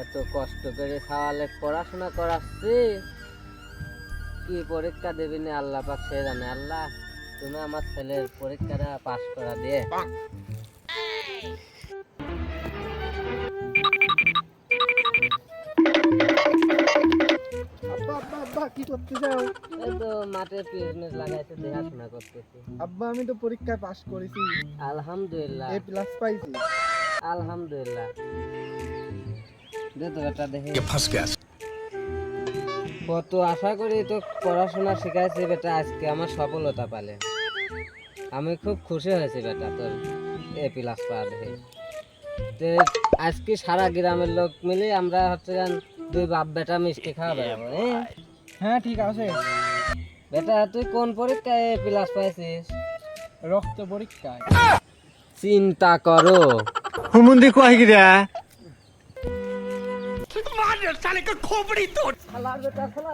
এত কষ্ট করে সাওয়ালে পড়াশোনা করাচ্ছি, কি পরীক্ষা দেবি না আল্লাহ পাক সে জানে। আল্লাহ তুমি আমার ছেলের পরীক্ষাটা পাস করা দিয়ে। আব্বা আব্বা আব্বা কি করতে যাও? এই তো মাঠে বিজনেস লাগাইছে, দেখাশোনা করতেছি। আব্বা আমি তো পরীক্ষায় পাস করেছি, আলহামদুলিল্লাহ A+ পাইছি। আলহামদুলিল্লাহ। দে তো বেটা দেখে কত আশা করি তো পড়াশোনা শিখাইছি বেটা, আজকে আমার সফলতা পালে আমি খুব খুশি হয়েছি বেটা তোর A+ পাওয়া দেখে। তো আজকে সারা গ্রামের লোক মিলে আমরা হচ্ছে যান দুই বাপ বেটা মিষ্টি খাওয়া বেড়াবো। হ্যাঁ ঠিক আছে। বেটা তুই কোন পরীক্ষায় A+ পাইছিস? রক্ত পরীক্ষায়। চিন্তা করো। হুমুন্দি কয় গিরা শালার বেটা শালা,